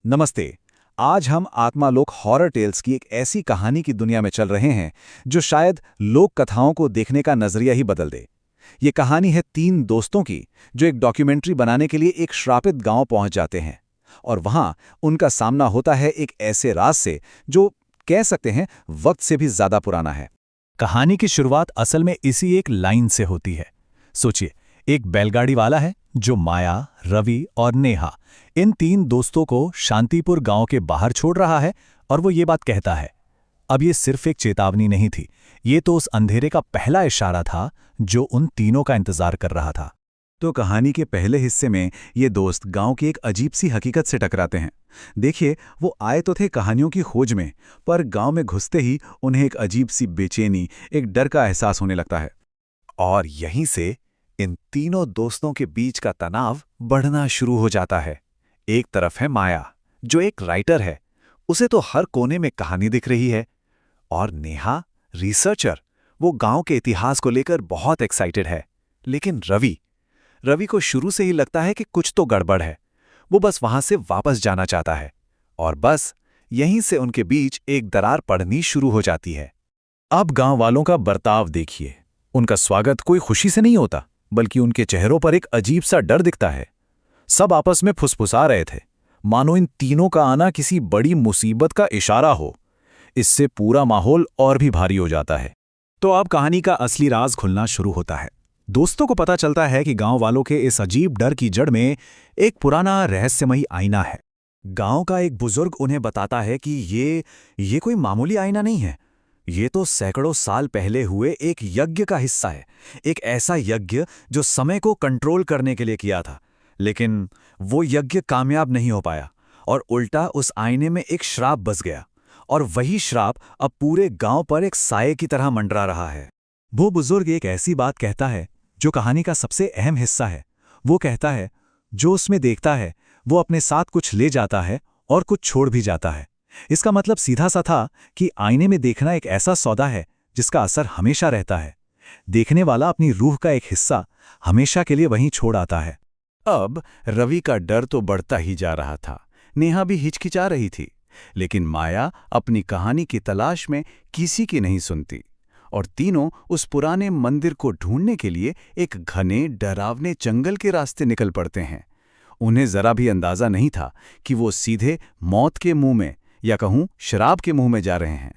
नमस्ते। आज हम आत्मालोक हॉरर टेल्स की एक ऐसी कहानी की दुनिया में चल रहे हैं जो शायद लोक कथाओं को देखने का नजरिया ही बदल दे। ये कहानी है तीन दोस्तों की जो एक डॉक्यूमेंट्री बनाने के लिए एक श्रापित गांव पहुंच जाते हैं और वहां उनका सामना होता है एक ऐसे राज से जो कह सकते हैं वक्त से भी ज्यादा पुराना है। कहानी की शुरुआत असल में इसी एक लाइन से होती है। सोचिए, एक बैलगाड़ी वाला है जो माया, रवि और नेहा इन तीन दोस्तों को शांतिपुर गांव के बाहर छोड़ रहा है और वो ये बात कहता है। अब ये सिर्फ एक चेतावनी नहीं थी, ये तो उस अंधेरे का पहला इशारा था जो उन तीनों का इंतजार कर रहा था। तो कहानी के पहले हिस्से में ये दोस्त गांव की एक अजीब सी हकीकत से टकराते हैं। देखिए, वो आए तो थे कहानियों की खोज में, पर गांव में घुसते ही उन्हें एक अजीब सी बेचैनी, एक डर का एहसास होने लगता है। और यहीं से इन तीनों दोस्तों के बीच का तनाव बढ़ना शुरू हो जाता है। एक तरफ है माया, जो एक राइटर है, उसे तो हर कोने में कहानी दिख रही है। और नेहा, रिसर्चर, वो गांव के इतिहास को लेकर बहुत एक्साइटेड है। लेकिन रवि को शुरू से ही लगता है कि कुछ तो गड़बड़ है। वो बस वहां से वापस जाना चाहता है। और बस यहीं से उनके बीच एक दरार पड़नी शुरू हो जाती है। अब गांव वालों का बर्ताव देखिए। उनका स्वागत कोई खुशी से नहीं होता, बल्कि उनके चेहरों पर एक अजीब सा डर दिखता है। सब आपस में फुसफुसा रहे थे, मानो इन तीनों का आना किसी बड़ी मुसीबत का इशारा हो। इससे पूरा माहौल और भी भारी हो जाता है। तो अब कहानी का असली राज खुलना शुरू होता है। दोस्तों को पता चलता है कि गांव वालों के इस अजीब डर की जड़ में एक पुराना रहस्यमयी आईना है। गांव का एक बुजुर्ग उन्हें बताता है कि ये कोई मामूली आईना नहीं है। ये तो सैकड़ों साल पहले हुए एक यज्ञ का हिस्सा है। एक ऐसा यज्ञ जो समय को कंट्रोल करने के लिए किया था, लेकिन वो यज्ञ कामयाब नहीं हो पाया और उल्टा उस आईने में एक श्राप बस गया। और वही श्राप अब पूरे गांव पर एक साये की तरह मंडरा रहा है। वो बुजुर्ग एक ऐसी बात कहता है जो कहानी का सबसे अहम हिस्सा है। वो कहता है, जो उसमें देखता है वो अपने साथ कुछ ले जाता है और कुछ छोड़ भी जाता है। इसका मतलब सीधा सा था कि आईने में देखना एक ऐसा सौदा है जिसका असर हमेशा रहता है। देखने वाला अपनी रूह का एक हिस्सा हमेशा के लिए वहीं छोड़ आता है। अब रवि का डर तो बढ़ता ही जा रहा था। नेहा भी हिचकिचा रही थी, लेकिन माया अपनी कहानी की तलाश में किसी की नहीं सुनती। और तीनों उस पुराने मंदिर को ढूंढने के लिए एक घने, डरावने जंगल के रास्ते निकल पड़ते हैं। उन्हें जरा भी अंदाजा नहीं था कि वो सीधे मौत के मुंह में, या कहूं शराब के मुंह में जा रहे हैं।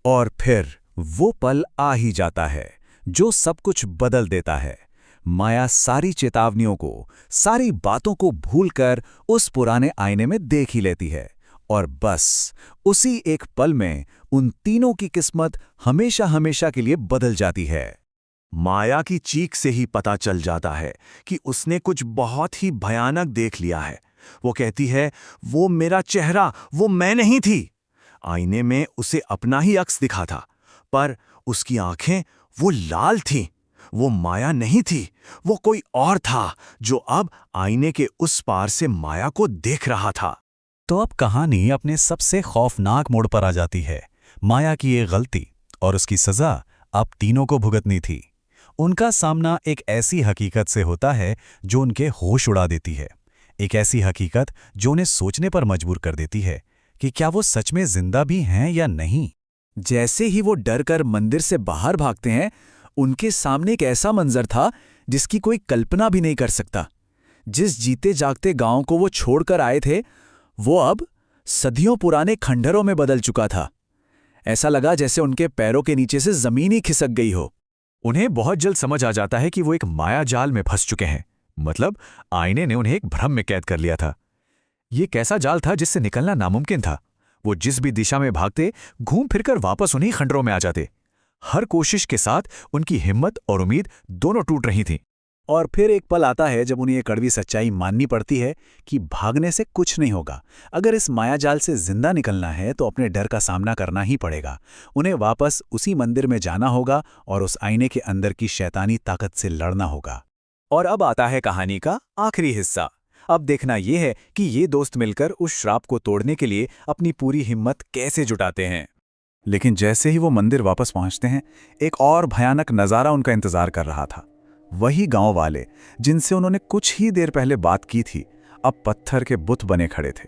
और फिर वो पल आ ही जाता है जो सब कुछ बदल देता है। माया सारी चेतावनियों को, सारी बातों को भूलकर उस पुराने आईने में देख ही लेती है। और बस उसी एक पल में उन तीनों की किस्मत हमेशा हमेशा के लिए बदल जाती है। माया की चीख से ही पता चल जाता है कि उसने कुछ बहुत ही भयानक देख लिया है। वो कहती है, वो मेरा चेहरा, वो मैं नहीं थी। आईने में उसे अपना ही अक्स दिखा था, पर उसकी आंखें वो लाल थीं। वो माया नहीं थी, वो कोई और था जो अब आईने के उस पार से माया को देख रहा था। तो अब कहानी अपने सबसे खौफनाक मोड़ पर आ जाती है। माया की ये गलती और उसकी सजा अब तीनों को भुगतनी थी। उनका सामना एक ऐसी हकीकत से होता है जो उनके होश उड़ा देती है। एक ऐसी हकीकत जो उन्हें सोचने पर मजबूर कर देती है कि क्या वो सच में जिंदा भी हैं या नहीं। जैसे ही वो डर कर मंदिर से बाहर भागते हैं, उनके सामने एक ऐसा मंजर था जिसकी कोई कल्पना भी नहीं कर सकता। जिस जीते जागते गांव को वो छोड़कर आए थे, वो अब सदियों पुराने खंडहरों में बदल चुका था। ऐसा लगा जैसे उनके पैरों के नीचे से जमीन ही खिसक गई हो। उन्हें बहुत जल्द समझ आ जाता है कि वो एक माया जाल में फंस चुके हैं। मतलब आईने ने उन्हें एक भ्रम में कैद कर लिया था। ये कैसा जाल था जिससे निकलना नामुमकिन था। वो जिस भी दिशा में भागते, घूम फिरकर वापस उन्हीं खंडरों में आ जाते। हर कोशिश के साथ उनकी हिम्मत और उम्मीद दोनों टूट रही थीं। और फिर एक पल आता है जब उन्हें ये कड़वी सच्चाई माननी पड़ती है कि भागने से कुछ नहीं होगा। अगर इस मायाजाल से जिंदा निकलना है तो अपने डर का सामना करना ही पड़ेगा। उन्हें वापस उसी मंदिर में जाना होगा और उस आईने के अंदर की शैतानी ताकत से लड़ना होगा। और अब आता है कहानी का आखिरी हिस्सा। अब देखना यह है कि ये दोस्त मिलकर उस श्राप को तोड़ने के लिए अपनी पूरी हिम्मत कैसे जुटाते हैं। लेकिन जैसे ही वो मंदिर वापस पहुंचते हैं, एक और भयानक नज़ारा उनका इंतजार कर रहा था। वही गांव वाले जिनसे उन्होंने कुछ ही देर पहले बात की थी, अब पत्थर के बुत बने खड़े थे।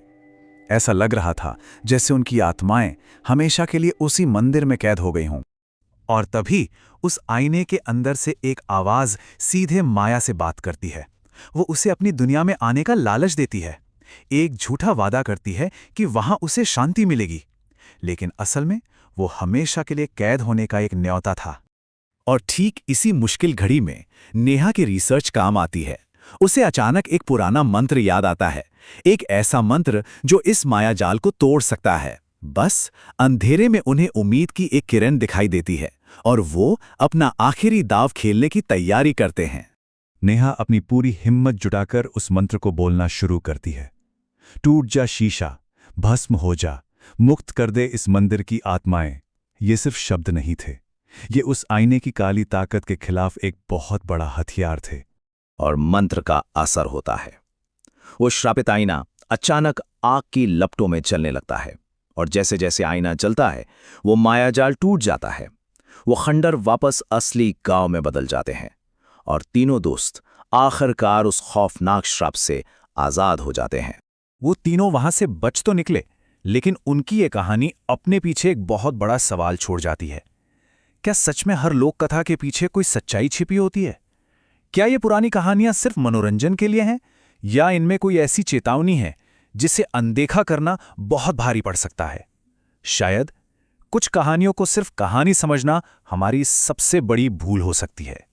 ऐसा लग रहा था जैसे उनकी आत्माएं हमेशा के लिए उसी मंदिर में कैद हो गई हों। और तभी उस आईने के अंदर से एक आवाज सीधे माया से बात करती है। वो उसे अपनी दुनिया में आने का लालच देती है, एक झूठा वादा करती है कि वहां उसे शांति मिलेगी, लेकिन असल में वो हमेशा के लिए कैद होने का एक न्योता था। और ठीक इसी मुश्किल घड़ी में नेहा की रिसर्च काम आती है। उसे अचानक एक पुराना मंत्र याद आता है, एक ऐसा मंत्र जो इस मायाजाल को तोड़ सकता है। बस अंधेरे में उन्हें उम्मीद की एक किरण दिखाई देती है और वो अपना आखिरी दाव खेलने की तैयारी करते हैं। नेहा अपनी पूरी हिम्मत जुटाकर उस मंत्र को बोलना शुरू करती है। टूट जा शीशा, भस्म हो जा, मुक्त कर दे इस मंदिर की आत्माएं। ये सिर्फ शब्द नहीं थे, ये उस आईने की काली ताकत के खिलाफ एक बहुत बड़ा हथियार थे। और मंत्र का असर होता है। वो श्रापित आईना अचानक आग की लपटों में चलने लगता है और जैसे जैसे आईना चलता है वो मायाजाल टूट जाता है। वो खंडर वापस असली गांव में बदल जाते हैं और तीनों दोस्त आखिरकार उस खौफनाक श्राप से आजाद हो जाते हैं। वो तीनों वहां से बच तो निकले, लेकिन उनकी ये कहानी अपने पीछे एक बहुत बड़ा सवाल छोड़ जाती है। क्या सच में हर लोक कथा के पीछे कोई सच्चाई छिपी होती है? क्या ये पुरानी कहानियां सिर्फ मनोरंजन के लिए हैं, या इनमें कोई ऐसी चेतावनी है जिसे अनदेखा करना बहुत भारी पड़ सकता है? शायद कुछ कहानियों को सिर्फ कहानी समझना हमारी सबसे बड़ी भूल हो सकती है।